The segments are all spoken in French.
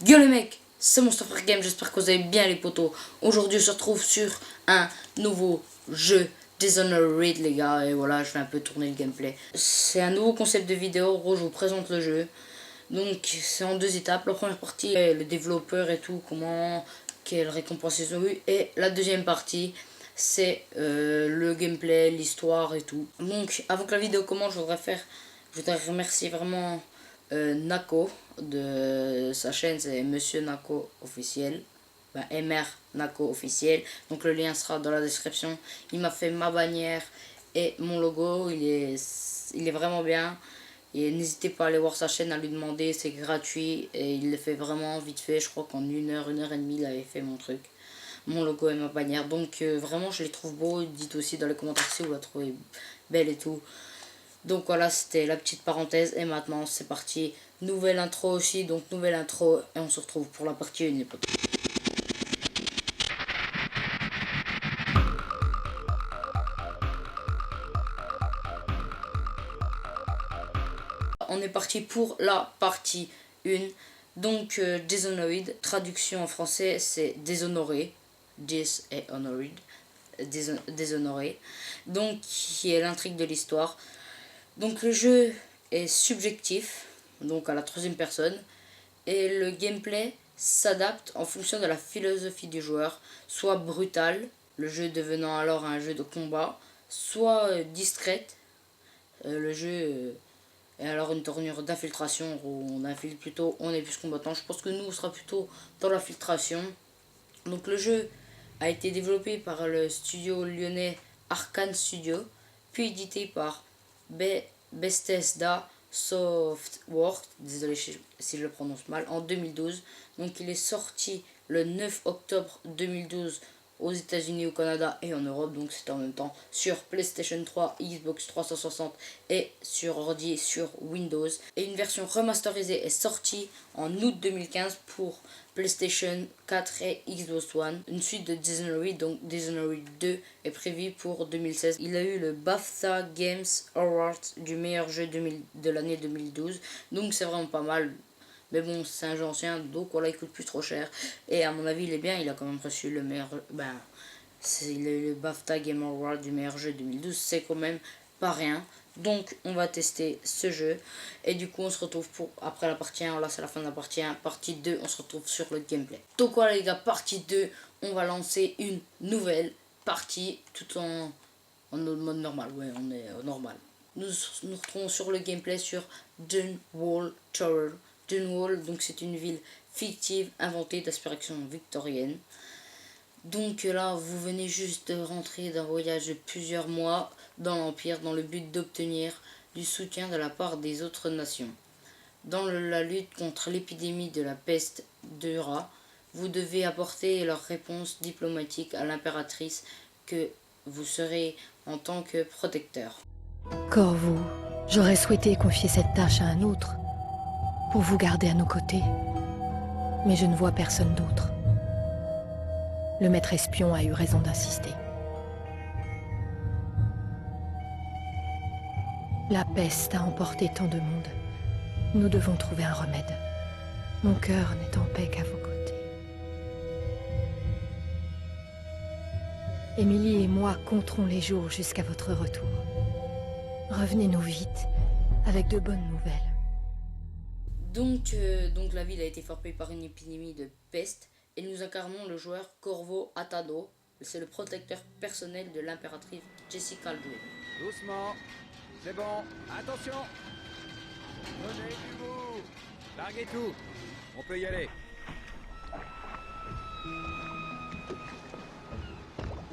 Yo les mecs, c'est Monster Game, j'espère que vous allez bien les potos. Aujourd'hui on se retrouve sur un nouveau jeu Dishonored les gars. Et voilà, je vais un peu tourner le gameplay. C'est un nouveau concept de vidéo, je vous présente le jeu. Donc c'est en deux étapes. La première partie est le développeur et tout, comment, quelles récompenses ils ont eu. Et la deuxième partie c'est le gameplay, l'histoire et tout. Donc avant que la vidéo commence, je voudrais remercier vraiment Nako de sa chaîne, c'est Monsieur Nako officiel, MR Nako officiel, donc le lien sera dans la description. Il m'a fait ma bannière et mon logo, il est vraiment bien. Et n'hésitez pas à aller voir sa chaîne, à lui demander, c'est gratuit et il le fait vraiment vite fait. Je crois qu'en une heure et demie il avait fait mon truc, mon logo et ma bannière. Donc vraiment je les trouve beaux. Dites aussi dans les commentaires si vous la trouvez belle et tout. Donc voilà, c'était la petite parenthèse. Et maintenant c'est parti, nouvelle intro aussi. Donc nouvelle intro et on se retrouve pour la partie 1. On est parti pour la partie 1. Donc Dishonored, traduction en français c'est déshonoré. Dis et honored, déshonoré. Donc qui est l'intrigue de l'histoire. Donc le jeu est subjectif, donc à la troisième personne, et le gameplay s'adapte en fonction de la philosophie du joueur, soit brutal, le jeu devenant alors un jeu de combat, soit discrète, le jeu est alors une tournure d'infiltration où on infiltre plutôt, on est plus combattant. Je pense que nous on sera plutôt dans l'infiltration. Donc le jeu a été développé par le studio lyonnais Arkane Studio, puis édité par Bethesda Softworks, désolé si je le prononce mal, en 2012. Donc il est sorti le 9 octobre 2012 aux États-Unis, au Canada et en Europe. Donc c'était en même temps sur PlayStation 3, Xbox 360 et sur ordi sur Windows. Et une version remasterisée est sortie en août 2015 pour PlayStation 4 et Xbox One. Une suite de Dishonored, donc Dishonored 2, est prévue pour 2016. Il a eu le BAFTA Games Award du meilleur jeu de l'année 2012. Donc c'est vraiment pas mal. Mais bon, c'est un jeu ancien, donc voilà, il coûte plus trop cher. Et à mon avis, il est bien, il a quand même reçu le meilleur... il a eu le BAFTA Game Award du meilleur jeu 2012, c'est quand même pas rien. Donc on va tester ce jeu. Et du coup on se retrouve pour après la partie 1, là c'est la fin de la partie 1. Partie 2, on se retrouve sur le gameplay. Donc voilà les gars, partie 2, on va lancer une nouvelle partie tout en mode normal. Ouais, on est normal. Nous retrouvons sur le gameplay sur Dunwall Tower. Dunwall, donc c'est une ville fictive inventée d'inspiration victorienne. Donc là, vous venez juste de rentrer d'un voyage de plusieurs mois dans l'Empire dans le but d'obtenir du soutien de la part des autres nations. Dans la lutte contre l'épidémie de la peste de rat, vous devez apporter leur réponse diplomatique à l'impératrice que vous serez en tant que protecteur. Corvo, j'aurais souhaité confier cette tâche à un autre, pour vous garder à nos côtés. Mais je ne vois personne d'autre. Le maître espion a eu raison d'insister. La peste a emporté tant de monde. Nous devons trouver un remède. Mon cœur n'est en paix qu'à vos côtés. Émilie et moi compterons les jours jusqu'à votre retour. Revenez-nous vite, avec de bonnes nouvelles. Donc la ville a été frappée par une épidémie de peste et nous incarnons le joueur Corvo Attado. C'est le protecteur personnel de l'impératrice Jessica Aldrin. Doucement, c'est bon, attention. Donnez du bout. Larguez tout, on peut y aller.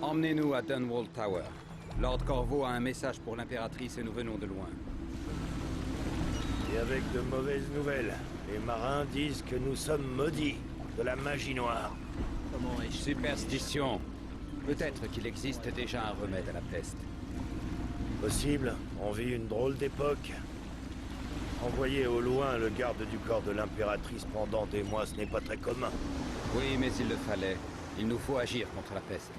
Emmenez-nous à Dunwall Tower. Lord Corvo a un message pour l'impératrice et nous venons de loin. Et avec de mauvaises nouvelles. Les marins disent que nous sommes maudits de la magie noire. Comment est-ce? Superstition. Peut-être qu'il existe déjà un remède à la peste. Possible, on vit une drôle d'époque. Envoyer au loin le garde du corps de l'impératrice pendant des mois, ce n'est pas très commun. Oui, mais il le fallait. Il nous faut agir contre la peste.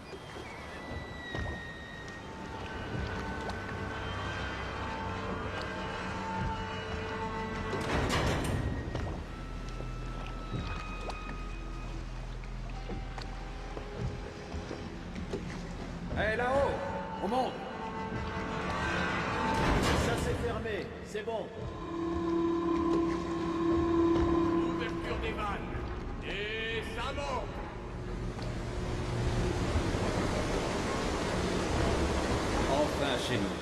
monte. Ça c'est fermé, c'est bon. Ouverture des vannes. Et ça monte. Enfin chez nous.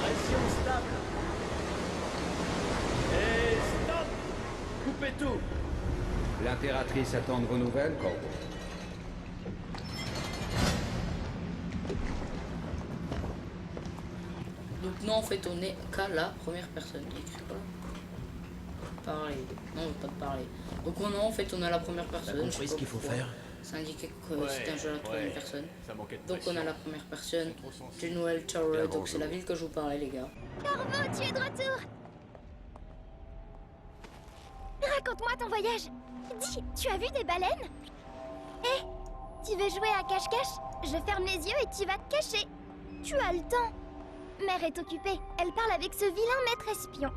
Pression stable. Et stop. Coupez tout. L'impératrice attend de vos nouvelles, Corvo. Donc non, en fait, on est qu'à la première personne. Il y a écrit quoi là? Parler. Non, on veut pas de parler. Donc non, en fait, on est à la première personne. T'as compris ce qu'il faut faire? Ça indiquait que c'était un jeu à la troisième personne. Ça manquait de Donc on a la première personne. Genoel Tower, donc c'est la ville que je vous parlais, les gars. Corvo, tu es de retour. Raconte-moi ton voyage. Dis, tu as vu des baleines? Hé, tu veux jouer à cache-cache? Je ferme les yeux et tu vas te cacher. Tu as le temps. Mère est occupée. Elle parle avec ce vilain maître espion.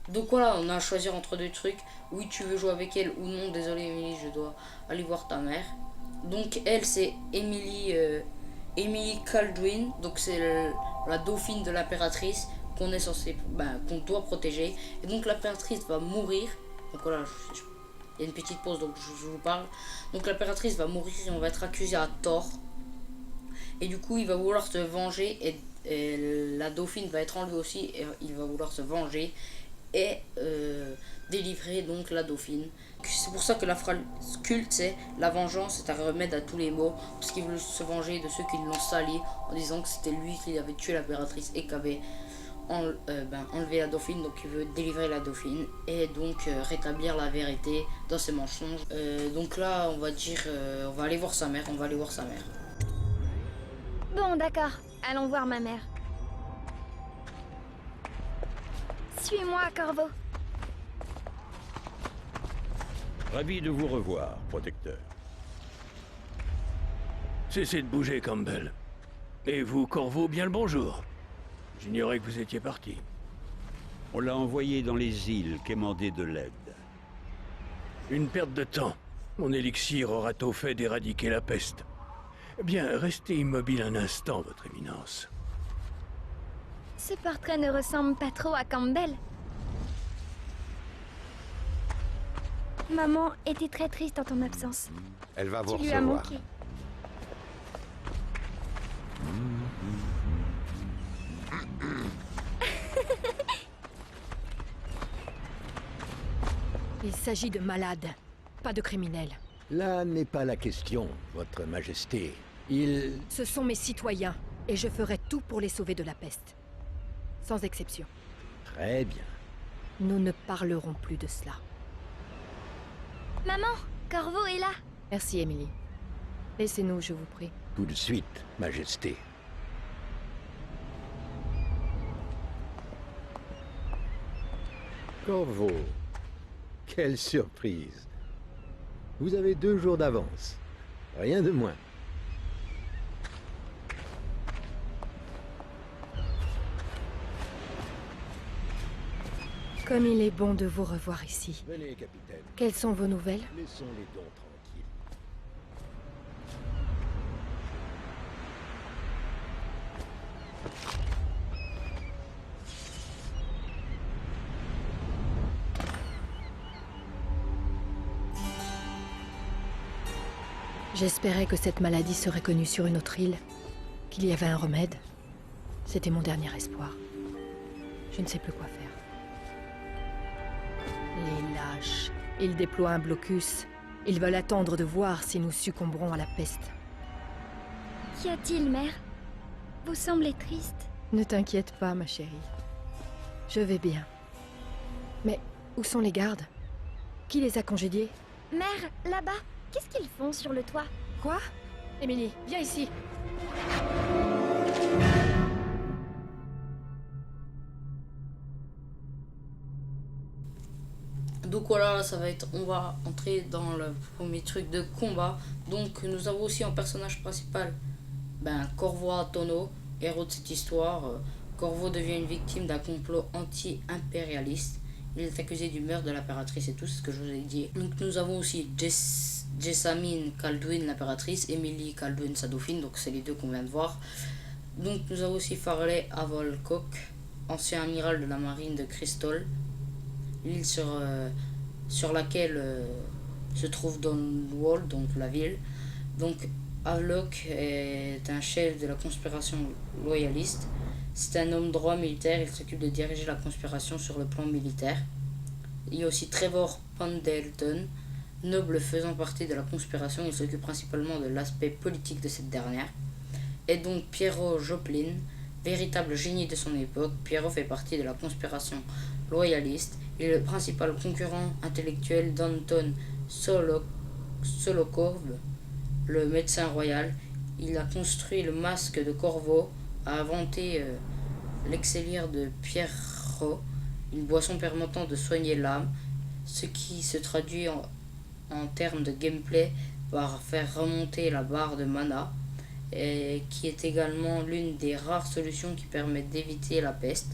Donc voilà, on a à choisir entre deux trucs. Oui, tu veux jouer avec elle ou non. Désolé, Emily, je dois aller voir ta mère. Donc elle, c'est Emily Kaldwin. Donc c'est la dauphine de l'impératrice qu'on est censé, qu'on doit protéger. Et donc l'impératrice va mourir. Donc voilà, il y a une petite pause, donc je vous parle. Donc l'impératrice va mourir et on va être accusé à tort. Et du coup, il va vouloir se venger et la dauphine va être enlevée aussi. Et il va vouloir se venger et délivrer donc la dauphine. C'est pour ça que la phrase culte, c'est la vengeance est un remède à tous les maux, parce qu'il veut se venger de ceux qui l'ont sali en disant que c'était lui qui avait tué l'impératrice et qui avait enlevé la dauphine. Donc il veut délivrer la dauphine et donc rétablir la vérité dans ses mensonges. Donc là, on va dire, on va aller voir sa mère. Bon, d'accord. Allons voir ma mère. Suis-moi, Corvo. Ravi de vous revoir, protecteur. Cessez de bouger, Campbell. Et vous, Corvo, bien le bonjour. J'ignorais que vous étiez parti. On l'a envoyé dans les îles quémander de l'aide. Une perte de temps. Mon élixir aura tôt fait d'éradiquer la peste. Bien, restez immobile un instant, votre éminence. Ce portrait ne ressemble pas trop à Campbell. Maman était très triste en ton absence. Elle va vous Tu lui as recevoir. manqué. Il s'agit de malades, pas de criminels. Là n'est pas la question, votre majesté. Ce sont mes citoyens, et je ferai tout pour les sauver de la peste. Sans exception. Très bien. Nous ne parlerons plus de cela. Maman, Corvo est là. Merci, Emily. Laissez-nous, je vous prie. Tout de suite, majesté. Corvo, quelle surprise. Vous avez 2 jours d'avance. Rien de moins. Comme il est bon de vous revoir ici. Venez, capitaine. Quelles sont vos nouvelles? Laissons-les donc tranquilles. J'espérais que cette maladie serait connue sur une autre île, qu'il y avait un remède. C'était mon dernier espoir. Je ne sais plus quoi faire. Les lâches. Ils déploient un blocus. Ils veulent attendre de voir si nous succomberons à la peste. Qu'y a-t-il, mère? Vous semblez triste. Ne t'inquiète pas, ma chérie. Je vais bien. Mais où sont les gardes? Qui les a congédiés? Mère, là-bas, qu'est-ce qu'ils font sur le toit? Quoi? Émilie, viens ici. Donc voilà, ça va être, on va entrer dans le premier truc de combat. Donc nous avons aussi en personnage principal Corvo Tono, héros de cette histoire. Corvo devient une victime d'un complot anti-impérialiste. Il est accusé du meurtre de l'impératrice et tout, c'est ce que je vous ai dit. Donc nous avons aussi Jessamine Kaldwin, l'impératrice, Emily Kaldwin, sa dauphine, donc c'est les deux qu'on vient de voir. Donc nous avons aussi Farley Havelcock, ancien amiral de la marine de Crystol, l'île sur laquelle se trouve Dunwall, donc la ville. Donc Havelock est un chef de la conspiration loyaliste. C'est un homme droit militaire, il s'occupe de diriger la conspiration sur le plan militaire. Il y a aussi Trevor Pendleton, noble faisant partie de la conspiration, il s'occupe principalement de l'aspect politique de cette dernière. Et donc Piero Joplin, véritable génie de son époque, Piero fait partie de la conspiration loyaliste. Il est le principal concurrent intellectuel d'Anton Solokov, le médecin royal. Il a construit le masque de Corvo, a inventé l'exélire de Pierrot, une boisson permettant de soigner l'âme, ce qui se traduit en termes de gameplay par faire remonter la barre de mana, et qui est également l'une des rares solutions qui permettent d'éviter la peste.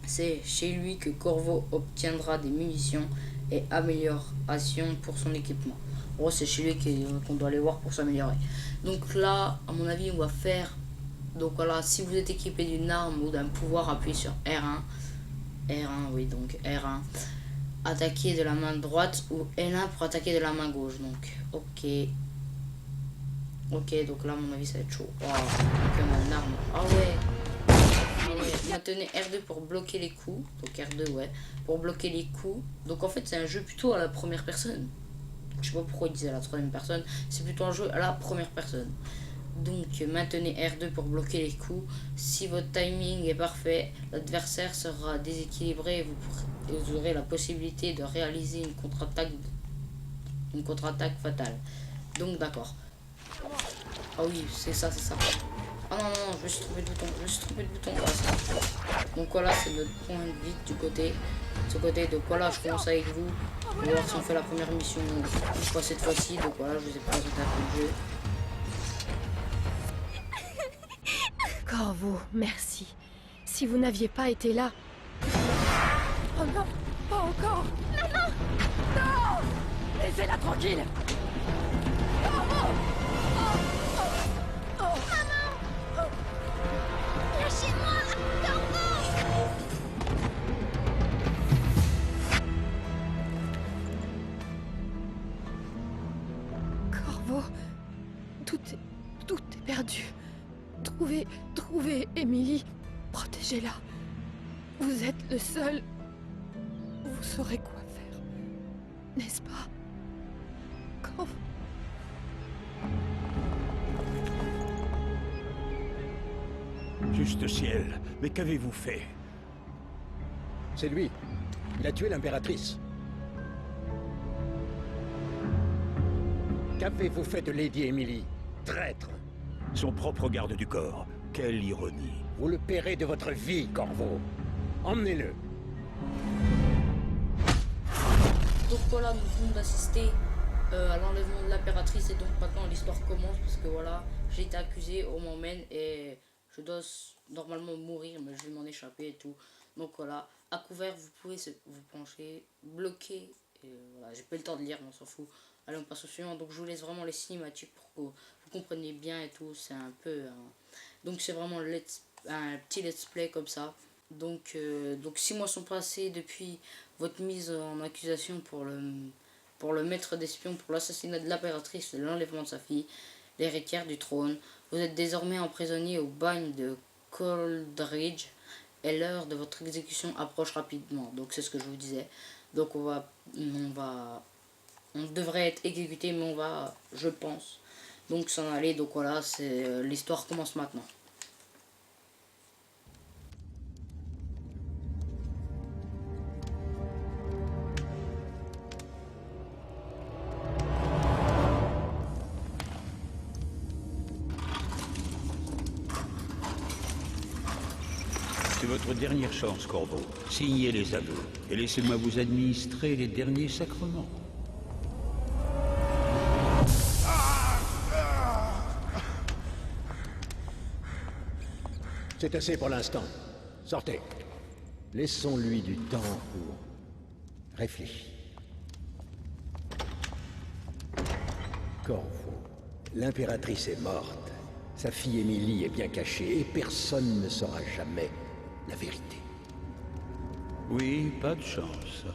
C'est chez lui que Corvo obtiendra des munitions et améliorations pour son équipement. En gros, c'est chez lui qu'on doit aller voir pour s'améliorer. Donc là, à mon avis, on va faire... Donc voilà, si vous êtes équipé d'une arme ou d'un pouvoir, appuyez sur R1. R1, oui, donc R1. Attaquer de la main droite ou L1 pour attaquer de la main gauche. Donc, ok. Ok, donc là, à mon avis, ça va être chaud. Wow, donc on a une arme. Ah ouais. Ah ouais. Maintenez R2 pour bloquer les coups. Donc R2, ouais. Pour bloquer les coups. Donc en fait, c'est un jeu plutôt à la première personne. Je sais pas pourquoi il disait à la troisième personne. C'est plutôt un jeu à la première personne. Donc maintenez R2 pour bloquer les coups. Si votre timing est parfait, l'adversaire sera déséquilibré et vous aurez la possibilité de réaliser une contre-attaque fatale. Donc d'accord. Ah oui, c'est ça. Ah non, je me suis trompé de bouton. Voilà, donc voilà, c'est notre point de vie du côté. De ce côté, donc voilà, je commence avec vous. On va voir si on fait la première mission une fois cette fois-ci. Donc voilà, je vous ai présenté un peu le jeu. Corvo, merci. Si vous n'aviez pas été là... Oh non, pas encore. Maman! Non! Laissez-la tranquille. Lâchez-moi, Corvo! Corvo, tout est perdu. Trouvez Emily, protégez-la. Vous êtes le seul. Vous saurez quoi faire, n'est-ce pas? Corvo. Juste ciel, mais qu'avez-vous fait? C'est lui. Il a tué l'impératrice. Qu'avez-vous fait de Lady Emily, traître? Son propre garde du corps. Quelle ironie. Vous le paierez de votre vie, Corvo. Emmenez-le. Donc voilà, nous venons d'assister à l'enlèvement de l'impératrice et donc maintenant l'histoire commence parce que voilà, j'ai été accusé, on m'emmène et je dois normalement mourir mais je vais m'en échapper et tout. Donc voilà, à couvert vous pouvez vous pencher, bloquer, et voilà, j'ai pas eu le temps de lire mais on s'en fout. Allez, on passe au suivant, donc je vous laisse vraiment les cinématiques pour que vous compreniez bien et tout, c'est un peu... Donc c'est vraiment un petit let's play comme ça. Donc 6 mois sont passés depuis votre mise en accusation pour le maître d'espion, pour l'assassinat de l'impératrice et l'enlèvement de sa fille, l'héritière du trône. Vous êtes désormais emprisonné au bagne de Coldridge et l'heure de votre exécution approche rapidement. Donc c'est ce que je vous disais. Donc on devrait être exécuté, mais on va, je pense, donc s'en aller. Donc voilà, l'histoire commence maintenant. C'est votre dernière chance, Corvo. Signez les aveux et laissez-moi vous administrer les derniers sacrements. C'est assez pour l'instant. Sortez. Laissons-lui du temps pour réfléchir. Corvo, l'impératrice est morte. Sa fille Émilie est bien cachée et personne ne saura jamais la vérité. Oui, pas de chance.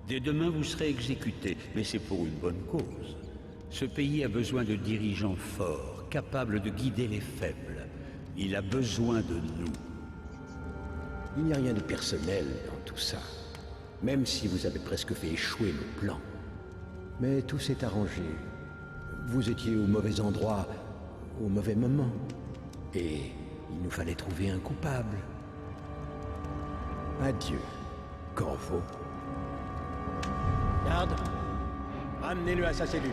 Dès demain, vous serez exécuté, mais c'est pour une bonne cause. Ce pays a besoin de dirigeants forts, capables de guider les faibles. Il a besoin de nous. Il n'y a rien de personnel dans tout ça. Même si vous avez presque fait échouer nos plans. Mais tout s'est arrangé. Vous étiez au mauvais endroit, au mauvais moment. Et il nous fallait trouver un coupable. Adieu, Corvo. Garde, ramenez-le à sa cellule.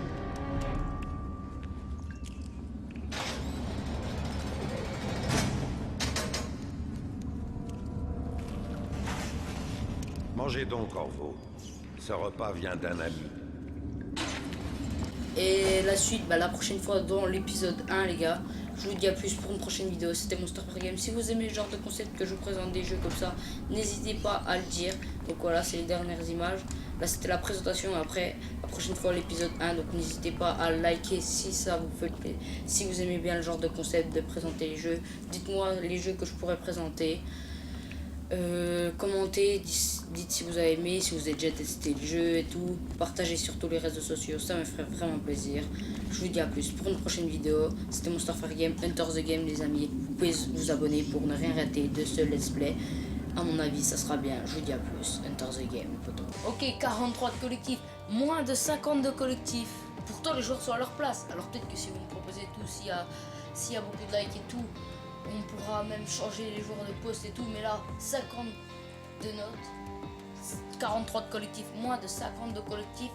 Mangez donc, Corvo. Ce repas vient d'un ami. Et la suite, la prochaine fois dans l'épisode 1, les gars. Je vous dis à plus pour une prochaine vidéo. C'était MonsterFire Game. Si vous aimez le genre de concept que je vous présente des jeux comme ça, n'hésitez pas à le dire. Donc voilà, c'est les dernières images. Là, c'était la présentation. Après, la prochaine fois, l'épisode 1. Donc n'hésitez pas à liker si ça vous fait plaisir. Si vous aimez bien le genre de concept de présenter les jeux, dites-moi les jeux que je pourrais présenter. Commentez, dites si vous avez aimé, si vous avez déjà testé le jeu et tout. Partagez sur tous les réseaux sociaux, ça me ferait vraiment plaisir. Je vous dis à plus pour une prochaine vidéo. C'était MonsterFire Game, Enter the Game les amis. Vous pouvez vous abonner pour ne rien rater de ce let's play. À mon avis ça sera bien, je vous dis à plus. Enter the Game, poteau. Ok, 43 de collectif, moins de 50 de collectif. Pourtant les joueurs sont à leur place. Alors peut-être que si vous me proposez tout, s'il y a beaucoup de likes et tout, on pourra même changer les joueurs de poste et tout, mais là, 50 de notes, 43 de collectif, moins de 50 de collectif.